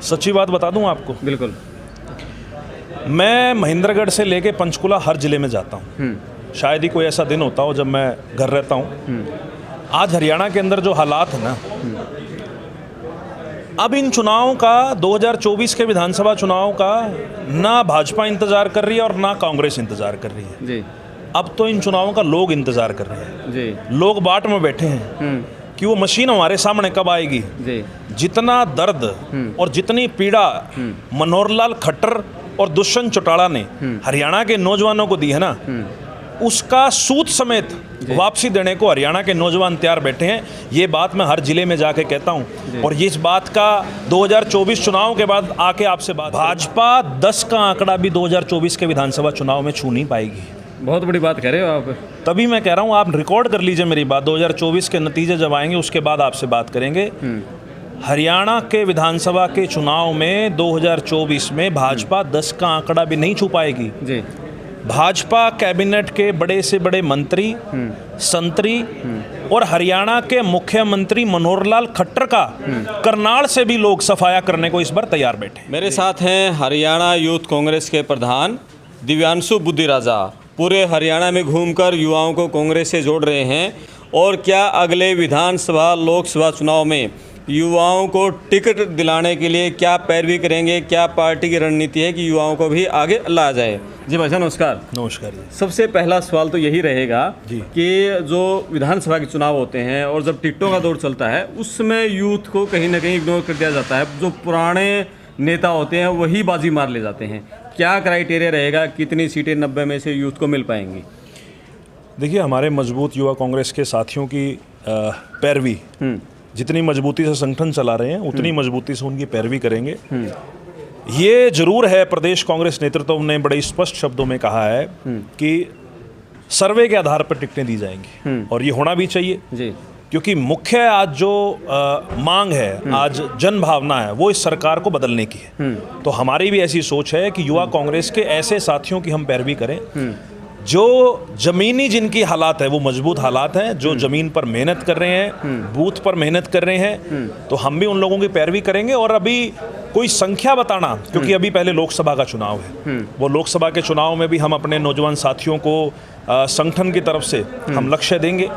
सच्ची बात बता दूं आपको, बिल्कुल। मैं महेंद्रगढ़ से लेके पंचकुला हर जिले में जाता हूं। शायद ही कोई ऐसा दिन होता हो जब मैं घर रहता हूं। आज हरियाणा के अंदर जो हालात है ना, अब इन चुनावों का 2024 के विधानसभा चुनाव का ना भाजपा इंतजार कर रही है और ना कांग्रेस इंतजार कर रही है जी। अब तो इन चुनावों का लोग इंतजार कर रहे हैं जी। लोग बाट में बैठे हैं कि वो मशीन हमारे सामने कब आएगी जी। जितना दर्द और जितनी पीड़ा मनोहर लाल खट्टर और दुष्यंत चौटाला ने हरियाणा के नौजवानों को दी है ना, उसका सूद समेत वापसी देने को हरियाणा के नौजवान तैयार बैठे हैं। ये बात मैं हर जिले में जाके कहता हूं और इस बात का 2024 चुनाव के बाद आके आपसे बात, भाजपा 10 का आंकड़ा भी 2024 के विधानसभा चुनाव में छू नहीं पाएगी। बहुत बड़ी बात कह रहे हो आप। तभी मैं कह रहा हूं, आप रिकॉर्ड कर लीजिए मेरी बात। 2024 के नतीजे जब आएंगे उसके बाद आपसे बात करेंगे। हरियाणा के विधानसभा के चुनाव में 2024 में भाजपा 10 का आंकड़ा भी नहीं छू पाएगी जी। भाजपा कैबिनेट के बड़े से बड़े मंत्री, संतरी और हरियाणा के मुख्यमंत्री मनोहर लाल खट्टर का करनाल से भी लोग सफाया करने को इस बार तैयार बैठे। मेरे साथ हैं हरियाणा यूथ कांग्रेस के प्रधान दिव्यांशु बुद्धिराजा। पूरे हरियाणा में घूमकर युवाओं को कांग्रेस से जोड़ रहे हैं और क्या अगले विधानसभा लोकसभा चुनाव में युवाओं को टिकट दिलाने के लिए क्या पैरवी करेंगे, क्या पार्टी की रणनीति है कि युवाओं को भी आगे लाया जाए। जी भाई साहब नमस्कार। नमस्कार जी। सबसे पहला सवाल तो यही रहेगा जी कि जो विधानसभा के चुनाव होते हैं और जब टिकटों का दौर चलता है उसमें यूथ को कहीं ना कहीं इग्नोर कर दिया जाता है। जो पुराने नेता होते हैं वही बाजी मार ले जाते हैं। क्या क्राइटेरिया रहेगा, कितनी सीटें 90 में से यूथ को मिल पाएंगी? देखिए, हमारे मजबूत युवा कांग्रेस के साथियों की पैरवी, जितनी मजबूती से संगठन चला रहे हैं उतनी मजबूती से उनकी पैरवी करेंगे। ये जरूर है, प्रदेश कांग्रेस नेतृत्व ने बड़े स्पष्ट शब्दों में कहा है कि सर्वे के आधार पर टिकटें दी जाएंगी और ये होना भी चाहिए जी। क्योंकि मुख्य आज जो मांग है, आज जन भावना है, वो इस सरकार को बदलने की है। तो हमारी भी ऐसी सोच है कि युवा कांग्रेस के ऐसे साथियों की हम पैरवी करें जो जमीनी, जिनकी हालात है वो मजबूत हालात हैं, जो जमीन पर मेहनत कर रहे हैं, बूथ पर मेहनत कर रहे हैं। तो हम भी उन लोगों की पैरवी करेंगे। और अभी कोई संख्या बताना, क्योंकि अभी पहले लोकसभा का चुनाव है, वो लोकसभा के चुनाव में भी हम अपने नौजवान साथियों को संगठन की तरफ से हम लक्ष्य देंगे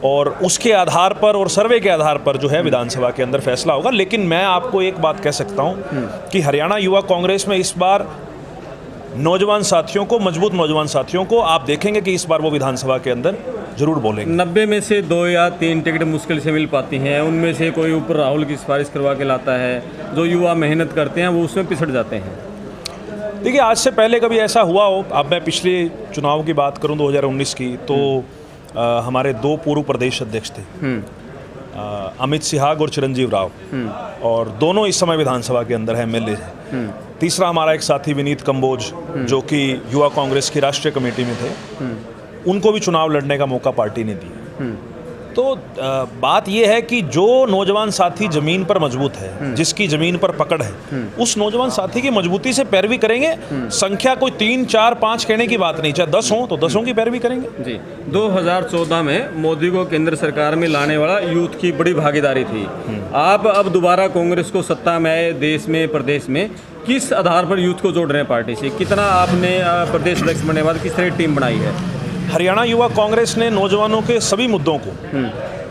और उसके आधार पर और सर्वे के आधार पर जो है विधानसभा के अंदर फैसला होगा। लेकिन मैं आपको एक बात कह सकता हूँ कि हरियाणा युवा कांग्रेस में इस बार नौजवान साथियों को, मजबूत नौजवान साथियों को आप देखेंगे कि इस बार वो विधानसभा के अंदर जरूर बोलेंगे। 90 में से 2 या 3 टिकट मुश्किल से मिल पाती हैं। उनमें से कोई ऊपर राहुल की सिफारिश करवा के लाता है। जो युवा मेहनत करते हैं वो उसमें पिछड़ जाते हैं। देखिए, आज से पहले कभी ऐसा हुआ हो, अब मैं पिछले चुनाव की बात करूं 2019 की, तो हमारे 2 पूर्व प्रदेश अध्यक्ष थे, अमित सिहाग और चिरंजीव राव, और दोनों इस समय विधानसभा के अंदर है, एमएलए हैं। तीसरा हमारा एक साथी विनीत कंबोज, जो कि युवा कांग्रेस की राष्ट्रीय कमेटी में थे, उनको भी चुनाव लड़ने का मौका पार्टी ने दिया। तो बात यह है कि जो नौजवान साथी जमीन पर मजबूत है, जिसकी जमीन पर पकड़ है, उस नौजवान साथी की मजबूती से पैरवी करेंगे। संख्या कोई 3, 4, 5 कहने की बात नहीं, चाहे 10 हो तो 10 की पैरवी करेंगे। जी। 2014 में मोदी को केंद्र सरकार में लाने वाला यूथ की बड़ी भागीदारी थी। आप अब दोबारा कांग्रेस को सत्ता में आए, देश में, प्रदेश में, किस आधार पर यूथ को जोड़ रहे हैं पार्टी से? कितना आपने प्रदेश अध्यक्ष बनने के बाद किस तरह टीम बनाई है? हरियाणा युवा कांग्रेस ने नौजवानों के सभी मुद्दों को,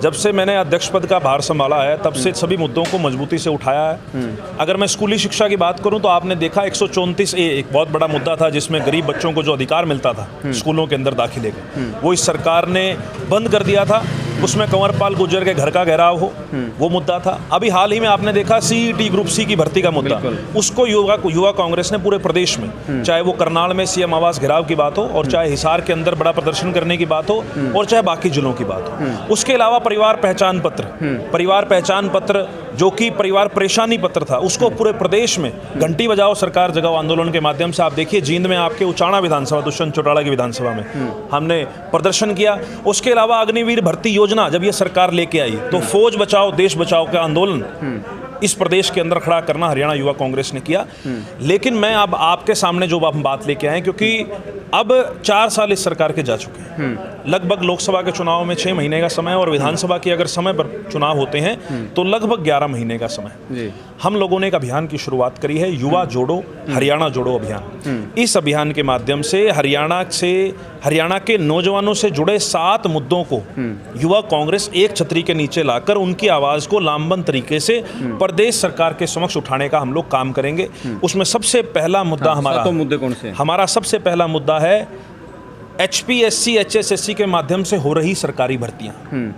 जब से मैंने अध्यक्ष पद का भार संभाला है तब से सभी मुद्दों को मजबूती से उठाया है। अगर मैं स्कूली शिक्षा की बात करूं तो आपने देखा 134A एक बहुत बड़ा मुद्दा था, जिसमें गरीब बच्चों को जो अधिकार मिलता था स्कूलों के अंदर दाखिले का, वो इस सरकार ने बंद कर दिया था। उसमें कंवरपाल गुर्जर के घर का घेराव हो, वो मुद्दा था। अभी हाल ही में आपने देखा CET ग्रुप C की भर्ती का मुद्दा, उसको युवा कांग्रेस ने पूरे प्रदेश में, चाहे वो करनाल में CM आवास घेराव की बात हो, और चाहे हिसार के अंदर बड़ा प्रदर्शन करने की बात हो, और चाहे बाकी जिलों की बात हो। उसके अलावा परिवार पहचान पत्र जो कि परिवार परेशानी पत्र था, उसको पूरे प्रदेश में घंटी बजाओ सरकार जगाओ आंदोलन के माध्यम से, आप देखिए जींद में आपके उचाणा विधानसभा, दुष्यंत चौटाला की विधानसभा में हमने प्रदर्शन किया। उसके अलावा अग्निवीर भर्ती योजना जब ये सरकार लेके आई तो फौज बचाओ देश बचाओ का आंदोलन इस प्रदेश के अंदर खड़ा करना हरियाणा युवा कांग्रेस ने किया। लेकिन मैं अब आपके सामने जो हम बात लेके आए, क्योंकि अब 4 साल इस सरकार के जा चुके हैं। लगभग लोकसभा के चुनाव में 6 महीने का समय और विधानसभा की अगर समय पर चुनाव होते हैं तो लगभग 11 महीने का समय। हम लोगों ने एक अभियान की शुरुआत करी है, युवा जोड़ो हरियाणा जोड़ो अभियान। इस अभियान के माध्यम से हरियाणा के नौजवानों से जुड़े 7 मुद्दों को युवा कांग्रेस एक छतरी के नीचे लाकर उनकी आवाज को लामबंद तरीके से प्रदेश सरकार के समक्ष उठाने का हम लोग काम करेंगे। उसमें सबसे पहला मुद्दा मुद्दे कौन से? हमारा सबसे पहला मुद्दा है HPSC HSSC के माध्यम से हो रही सरकारी भर्तियां।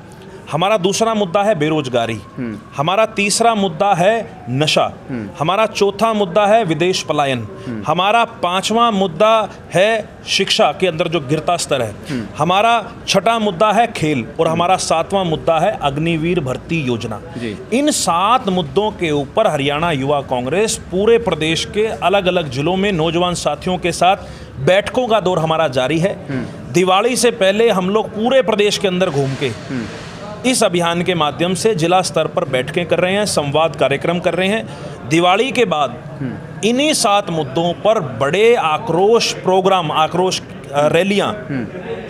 हमारा दूसरा मुद्दा है बेरोजगारी। हमारा तीसरा मुद्दा है नशा। हमारा चौथा मुद्दा है विदेश पलायन। हमारा 5वां मुद्दा है शिक्षा के अंदर जो गिरता स्तर है। हमारा 6ठा मुद्दा है खेल और हमारा 7वां मुद्दा है अग्निवीर भर्ती योजना। इन 7 मुद्दों के ऊपर हरियाणा युवा कांग्रेस पूरे प्रदेश के अलग अलग जिलों में नौजवान साथियों के साथ बैठकों का दौर हमारा जारी है। दिवाली से पहले हम लोग पूरे प्रदेश के अंदर घूम के इस अभियान के माध्यम से जिला स्तर पर बैठकें कर रहे हैं, संवाद कार्यक्रम कर रहे हैं। दिवाली के बाद इन्हीं 7 मुद्दों पर बड़े आक्रोश रैलियां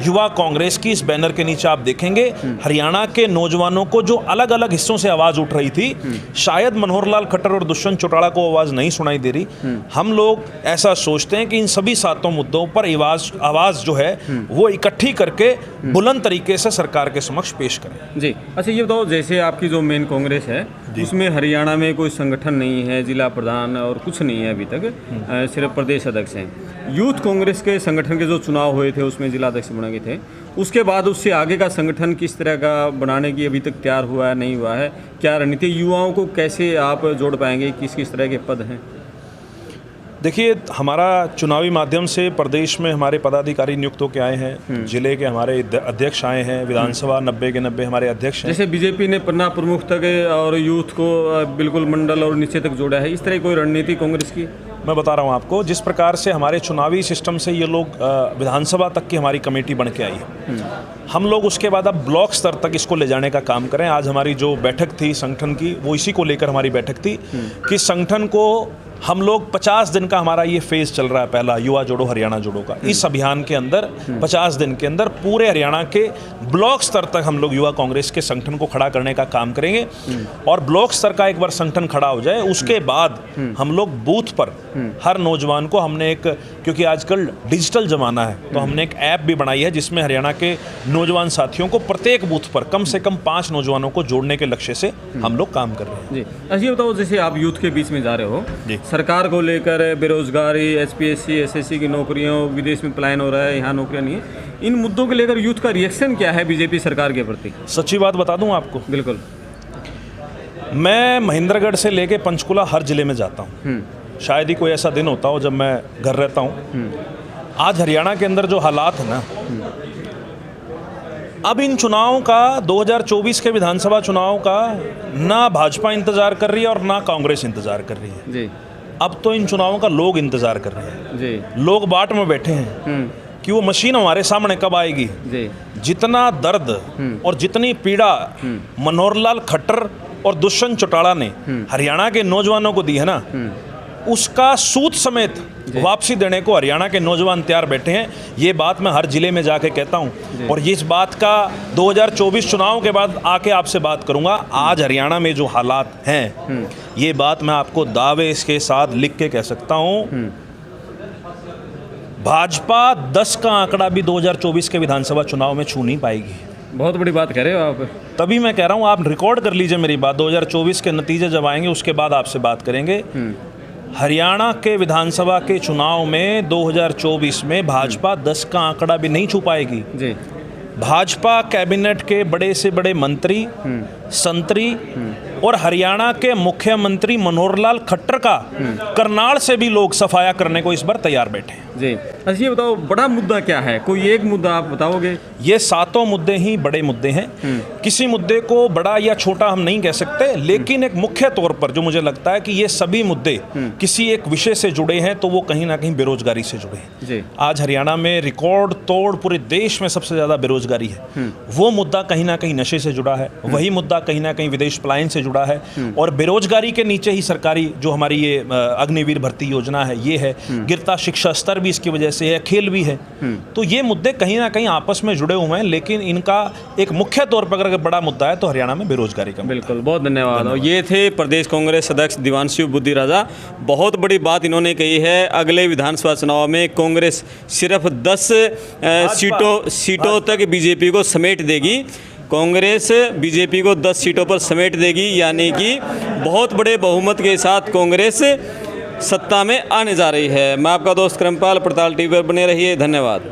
युवा कांग्रेस की इस बैनर के नीचे आप देखेंगे। हरियाणा के नौजवानों को जो अलग अलग हिस्सों से आवाज उठ रही थी, शायद मनोहर लाल खट्टर और दुष्यंत चौटाला को आवाज नहीं सुनाई दे रही। हम लोग ऐसा सोचते हैं कि इन सभी 7 मुद्दों पर आवाज जो है वो इकट्ठी करके बुलंद तरीके से सरकार के समक्ष पेश करें। जी अच्छा, ये बताओ, जैसे आपकी जो मेन कांग्रेस है उसमें हरियाणा में कोई संगठन नहीं है, जिला प्रधान और कुछ नहीं है अभी तक, सिर्फ प्रदेश अध्यक्ष हैं। यूथ कांग्रेस के संगठन के जो चुनाव हुए थे उसमें जिला अध्यक्ष बना गए थे, उसके बाद उससे आगे का संगठन किस तरह का बनाने की अभी तक तैयार हुआ है, नहीं हुआ है? क्या रणनीति, युवाओं को कैसे आप जोड़ पाएंगे, किस किस तरह के पद हैं? देखिए, हमारा चुनावी माध्यम से प्रदेश में हमारे पदाधिकारी नियुक्त होकर आए हैं, जिले के हमारे अध्यक्ष आए हैं, विधानसभा 90 के 90 हमारे अध्यक्ष हैं। जैसे बीजेपी ने पन्ना प्रमुख तक और यूथ को बिल्कुल मंडल और नीचे तक जोड़ा है, इस तरह कोई रणनीति कांग्रेस की? मैं बता रहा हूँ आपको, जिस प्रकार से हमारे चुनावी सिस्टम से ये लोग विधानसभा तक की हमारी कमेटी बन के आई है, हम लोग उसके बाद अब ब्लॉक स्तर तक इसको ले जाने का काम करें। आज हमारी जो बैठक थी संगठन की, वो इसी को लेकर हमारी बैठक थी कि संगठन को हम लोग 50 दिन का हमारा ये फेज चल रहा है, पहला युवा जोड़ो हरियाणा जोड़ो का। इस अभियान के अंदर 50 दिन के अंदर पूरे हरियाणा के ब्लॉक स्तर तक हम लोग युवा कांग्रेस के संगठन को खड़ा करने का काम करेंगे। और ब्लॉक स्तर का एक बार संगठन खड़ा हो जाए, उसके बाद हम लोग बूथ पर हर नौजवान को हमने एक, क्योंकि आजकल डिजिटल जमाना है, तो हमने एक ऐप भी बनाई है जिसमें हरियाणा के नौजवान साथियों को प्रत्येक बूथ पर कम से कम 5 नौजवानों को जोड़ने के लक्ष्य से हम लोग काम कर रहे हैं। जी अच्छा, ये बताओ, जैसे आप यूथ के बीच में जा रहे हो, सरकार को लेकर बेरोजगारी, HPSC SSC की नौकरियों, विदेश में पलायन हो रहा है, यहाँ नौकरियाँ नहीं है, इन मुद्दों को लेकर यूथ का रिएक्शन क्या है बीजेपी सरकार के प्रति? सच्ची बात बता दूं आपको, बिल्कुल। मैं महेंद्रगढ़ से लेके पंचकुला हर जिले में जाता हूँ। शायद ही कोई ऐसा दिन होता हो जब मैं घर रहता हूँ। आज हरियाणा के अंदर जो हालात है ना, अब इन चुनावों का 2024 के विधानसभा चुनाव का ना भाजपा इंतजार कर रही है और ना कांग्रेस इंतजार कर रही है जी। अब तो इन चुनावों का लोग इंतजार कर रहे हैं जी। लोग बाट में बैठे हैं कि वो मशीन हमारे सामने कब आएगी जी। जितना दर्द और जितनी पीड़ा मनोहर लाल खट्टर और दुष्यंत चौटाला ने हरियाणा के नौजवानों को दी है ना, उसका सूद समेत वापसी देने को हरियाणा के नौजवान तैयार बैठे हैं। ये बात मैं हर जिले में जाके कहता हूं और इस बात का 2024 चुनाव के बाद आके आपसे बात करूंगा। आज हरियाणा में जो हालात हैं, ये बात मैं आपको दावे इसके साथ लिख के कह सकता हूं। भाजपा 10 का आंकड़ा भी 2024 के विधानसभा चुनाव में छू नहीं पाएगी। बहुत बड़ी बात कह रहे हो आप। तभी मैं कह रहा हूं, आप रिकॉर्ड कर लीजिए मेरी बात। 2024 के नतीजे जब आएंगे उसके बाद आपसे बात करेंगे। हरियाणा के विधानसभा के चुनाव में 2024 में भाजपा 10 का आंकड़ा भी नहीं छू पाएगी जी। भाजपा कैबिनेट के बड़े से बड़े मंत्री, संतरी और हरियाणा के मुख्यमंत्री मनोहर लाल खट्टर का करनाल से भी लोग सफाया करने को इस बार तैयार बैठे हैं जी। अच्छा ये बताओ, बड़ा मुद्दा क्या है? कोई एक मुद्दा आप बताओगे? ये 7 मुद्दे ही बड़े मुद्दे हैं। किसी मुद्दे को बड़ा या छोटा हम नहीं कह सकते, लेकिन एक मुख्य तौर पर जो मुझे लगता है कि ये सभी मुद्दे किसी एक विषय से जुड़े हैं, तो वो कहीं ना कहीं बेरोजगारी से जुड़े हैं जी। आज हरियाणा में रिकॉर्ड तोड़ पूरे देश में सबसे ज्यादा बेरोजगारी है। वो मुद्दा कहीं ना कहीं नशे से जुड़ा है, वही मुद्दा कहीं ना कहीं विदेश पलायन से जुड़ा है, और बेरोजगारी के नीचे ही सरकारी जो हमारी ये अग्निवीर भर्ती योजना है ये है, गिरता शिक्षा स्तर भी इसकी वजह से है, खेल भी है। तो ये मुद्दे कहीं ना कहीं आपस में जुड़े हुए हैं, लेकिन इनका एक मुख्य तौर पर अगर बड़ा मुद्दा है तो हरियाणा में बेरोजगारी का। बिल्कुल, बहुत धन्यवाद। और ये थे प्रदेश कांग्रेस अध्यक्ष दिव्यांशु बुद्धि राजा। बहुत बड़ी बात इन्होंने कही है, अगले विधानसभा चुनाव में कांग्रेस सिर्फ 10 सीटों तक बीजेपी को समेट देगी। कांग्रेस बीजेपी को 10 सीटों पर समेट देगी, यानी कि बहुत बड़े बहुमत के साथ कांग्रेस सत्ता में आने जा रही है। मैं आपका दोस्त क्रमपाल, पड़ताल टीवी पर बने रहिए। धन्यवाद।